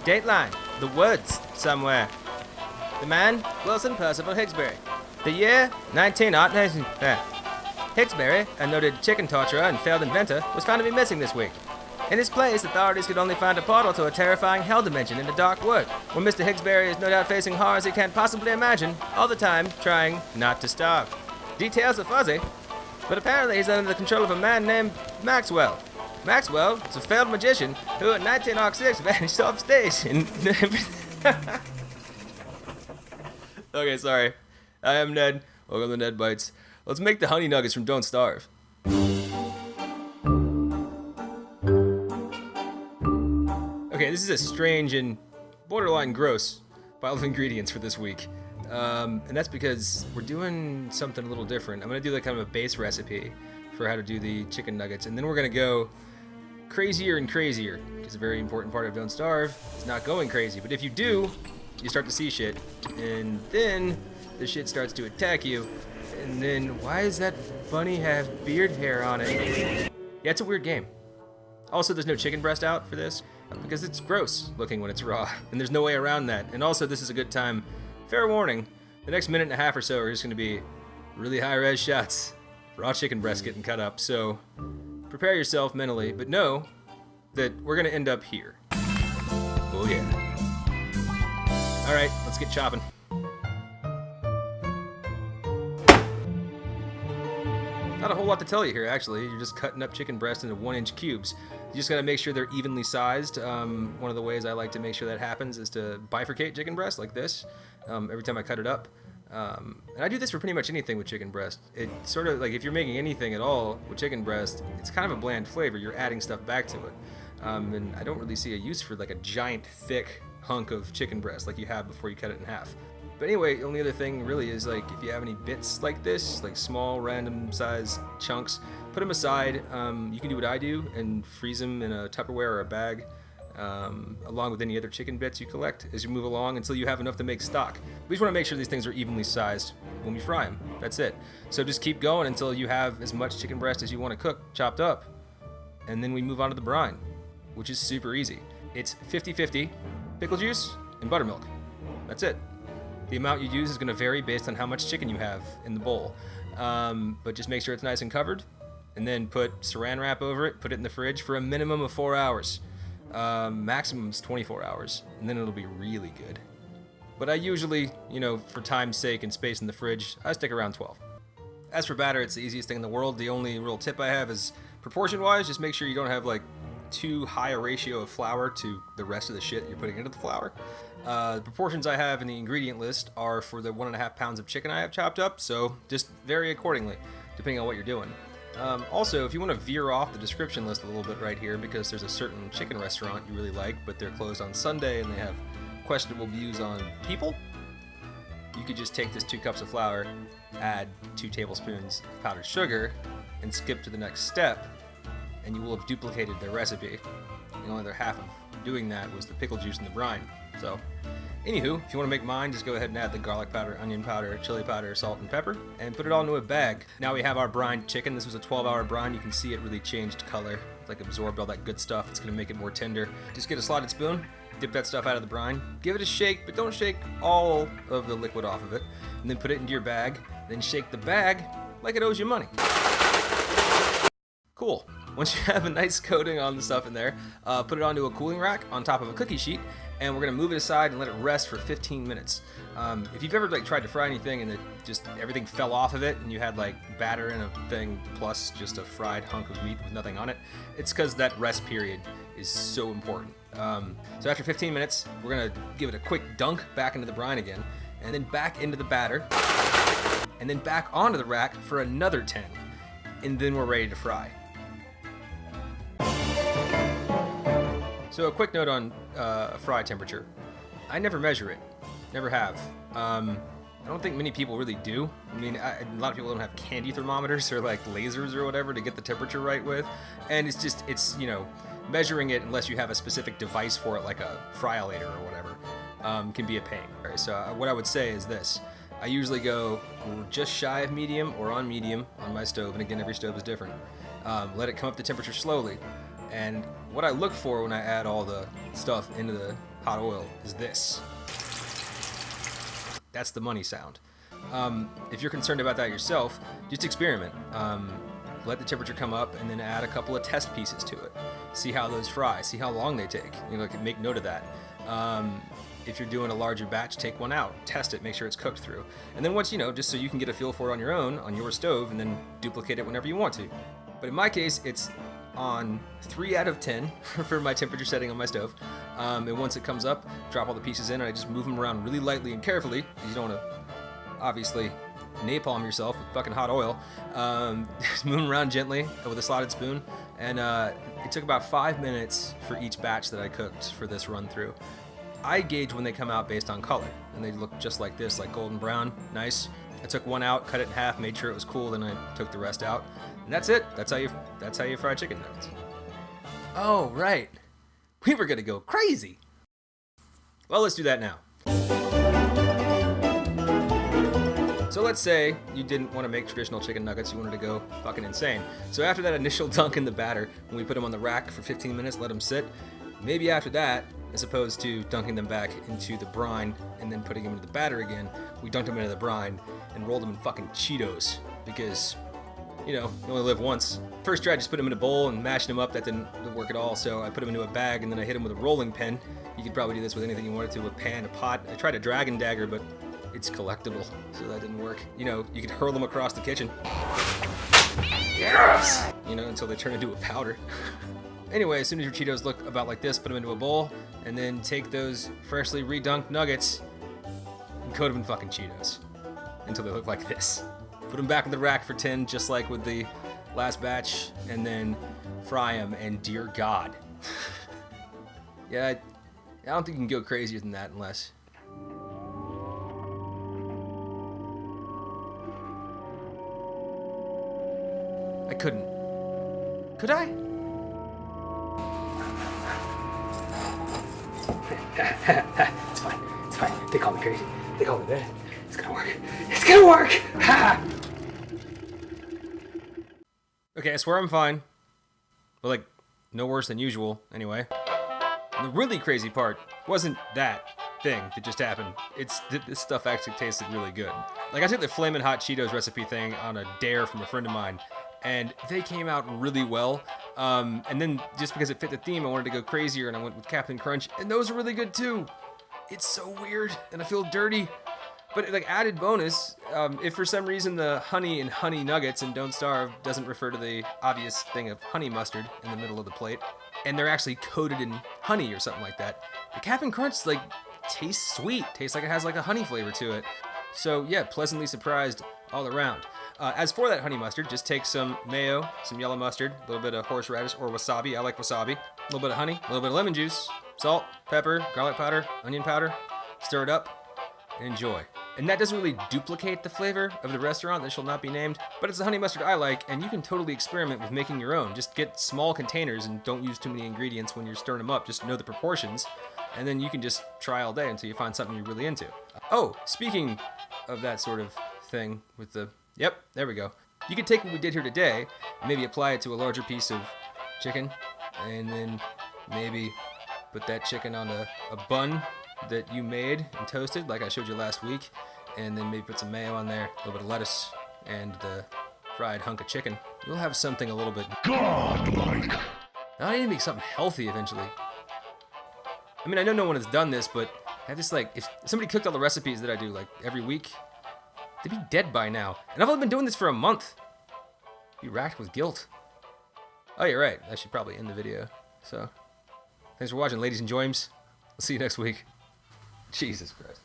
Dateline, the woods, somewhere. The man, Wilson Percival Higgsbury. The year, 1909. Higgsbury, a noted chicken torturer and failed inventor, was found to be missing this week. In his place, authorities could only find a portal to a terrifying hell dimension in the dark wood, where Mr. Higgsbury is no doubt facing horrors he can't possibly imagine, all the time trying not to starve. Details are fuzzy, but apparently he's under the control of a man named Maxwell. Maxwell is a failed magician who in 1906 vanished off stage and... Okay, sorry. I am Ned. Welcome to Ned Bytes. Let's make the honey nuggets from Don't Starve. Okay, this is a strange and borderline gross pile of ingredients for this week. And that's because we're doing something a little different. I'm going to do like kind of a base recipe for how to do the chicken nuggets, and then we're going to go crazier and crazier, because a very important part of Don't Starve is not going crazy. But if you do, you start to see shit, and then the shit starts to attack you, and then why does that bunny have beard hair on it? Yeah, it's a weird game. Also, there's no chicken breast out for this, because it's gross looking when it's raw, and there's no way around that. And also, this is a good time. Fair warning, the next minute and a half or so are just going to be really high-res shots. Raw chicken breast getting cut up, so prepare yourself mentally, but know that we're going to end up here. Oh yeah. Alright, let's get chopping. Not a whole lot to tell you here, actually. You're just cutting up chicken breast into 1-inch cubes. You just gotta make sure they're evenly sized. One of the ways I like to make sure that happens is to bifurcate chicken breast like this every time I cut it up. And I do this for pretty much anything with chicken breast. It's sort of like if you're making anything at all with chicken breast, it's kind of a bland flavor. You're adding stuff back to it. And I don't really see a use for like a giant, thick hunk of chicken breast like you have before you cut it in half. But anyway, the only other thing really is like if you have any bits like this, like small random size chunks, put them aside. You can do what I do and freeze them in a Tupperware or a bag, along with any other chicken bits you collect as you move along until you have enough to make stock. We just want to make sure these things are evenly sized when we fry them. That's it. So just keep going until you have as much chicken breast as you want to cook chopped up. And then we move on to the brine, which is super easy. It's 50-50 pickle juice and buttermilk. That's it. The amount you use is going to vary based on how much chicken you have in the bowl. But just make sure it's nice and covered, and then put saran wrap over it, put it in the fridge for a minimum of 4 hours. Maximum is 24 hours, and then it'll be really good. But I usually, for time's sake and space in the fridge, I stick around 12. As for batter, it's the easiest thing in the world. The only real tip I have is proportion-wise, just make sure you don't have like too high a ratio of flour to the rest of the shit you're putting into the flour. The proportions I have in the ingredient list are for the 1.5 pounds of chicken I have chopped up, so just vary accordingly, depending on what you're doing. Also, if you want to veer off the description list a little bit right here, because there's a certain chicken restaurant you really like, but they're closed on Sunday and they have questionable views on people, you could just take this 2 cups of flour, add 2 tablespoons of powdered sugar, and skip to the next step, and you will have duplicated their recipe. The only other half of doing that was the pickle juice and the brine. So, anywho, if you want to make mine, just go ahead and add the garlic powder, onion powder, chili powder, salt, and pepper, and put it all into a bag. Now we have our brined chicken. This was a 12-hour brine. You can see it really changed color. It's like absorbed all that good stuff. It's going to make it more tender. Just get a slotted spoon, dip that stuff out of the brine, give it a shake, but don't shake all of the liquid off of it, and then put it into your bag. Then shake the bag like it owes you money. Cool. Once you have a nice coating on the stuff in there, put it onto a cooling rack on top of a cookie sheet, and we're gonna move it aside and let it rest for 15 minutes. If you've ever tried to fry anything and everything fell off of it, and you had like batter in a thing plus just a fried hunk of meat with nothing on it, it's because that rest period is so important. So after 15 minutes, we're gonna give it a quick dunk back into the brine again, and then back into the batter, and then back onto the rack for another 10, and then we're ready to fry. So a quick note on fry temperature. I never measure it. Never have. I don't think many people really do. I mean, a lot of people don't have candy thermometers or like lasers or whatever to get the temperature right with. And it's measuring it unless you have a specific device for it, like a fryolator or whatever, can be a pain. Right, so what I would say is this. I usually go just shy of medium or on medium on my stove. And again, every stove is different. Let it come up to temperature slowly. And what I look for when I add all the stuff into the hot oil is this. That's the money sound. If you're concerned about that yourself, just experiment. Let the temperature come up and then add a couple of test pieces to it. See how those fry, see how long they take. Make note of that. If you're doing a larger batch, take one out, test it, make sure it's cooked through. And then once just so you can get a feel for it on your own, on your stove, and then duplicate it whenever you want to. But in my case, it's on 3 out of 10 for my temperature setting on my stove. And once it comes up, drop all the pieces in, and I just move them around really lightly and carefully. You don't want to, obviously, napalm yourself with fucking hot oil. Just move them around gently with a slotted spoon. And it took about 5 minutes for each batch that I cooked for this run through. I gauge when they come out based on color, and they look just like this, like golden brown, nice. I took one out, cut it in half, made sure it was cool, then I took the rest out, and that's it. That's how you fry chicken nuggets. Oh, right. We were gonna go crazy. Well, let's do that now. So let's say you didn't want to make traditional chicken nuggets, you wanted to go fucking insane. So after that initial dunk in the batter, when we put them on the rack for 15 minutes, let them sit, maybe after that, as opposed to dunking them back into the brine and then putting them into the batter again, we dunked them into the brine and rolled them in fucking Cheetos because, you only live once. First try, I just put them in a bowl and mashed them up. That didn't work at all, so I put them into a bag and then I hit them with a rolling pin. You could probably do this with anything you wanted to, a pan, a pot. I tried a dragon dagger, but it's collectible, so that didn't work. You could hurl them across the kitchen. Yes! Until they turn into a powder. Anyway, as soon as your Cheetos look about like this, put them into a bowl, and then take those freshly redunked nuggets and coat them in fucking Cheetos until they look like this. Put them back in the rack for 10, just like with the last batch, and then fry them, and dear God. Yeah, I don't think you can go crazier than that unless... I couldn't. Could I? It's fine. It's fine. They call me crazy. They call me bad. It's gonna work. It's gonna work! Ha! Okay, I swear I'm fine. But no worse than usual, anyway. And the really crazy part wasn't that thing that just happened. It's this stuff actually tasted really good. I took the Flamin Hot Cheetos recipe thing on a dare from a friend of mine, and they came out really well. And then just because it fit the theme, I wanted to go crazier, and I went with Captain Crunch, and those are really good too. It's so weird, and I feel dirty. But added bonus, if for some reason the honey in Honey Nuggets and Don't Starve doesn't refer to the obvious thing of honey mustard in the middle of the plate, and they're actually coated in honey or something like that, the Captain Crunch tastes sweet. Tastes like it has a honey flavor to it. So yeah, pleasantly surprised all around. As for that honey mustard, just take some mayo, some yellow mustard, a little bit of horseradish or wasabi. I like wasabi. A little bit of honey, a little bit of lemon juice, salt, pepper, garlic powder, onion powder. Stir it up and enjoy. And that doesn't really duplicate the flavor of the restaurant that shall not be named, but it's the honey mustard I like, and you can totally experiment with making your own. Just get small containers and don't use too many ingredients when you're stirring them up. Just know the proportions, and then you can just try all day until you find something you're really into. Oh, speaking of that sort of thing with the... Yep, there we go. You could take what we did here today and maybe apply it to a larger piece of chicken, and then maybe put that chicken on a bun that you made and toasted like I showed you last week, and then maybe put some mayo on there, a little bit of lettuce, and the fried hunk of chicken. You'll have something a little bit godlike. I need to make something healthy eventually. I mean, I know no one has done this, but I just if somebody cooked all the recipes that I do every week, they'd be dead by now. And I've only been doing this for a month. Be racked with guilt. Oh, you're right. I should probably end the video. So, thanks for watching, ladies and joims. I'll see you next week. Jesus Christ.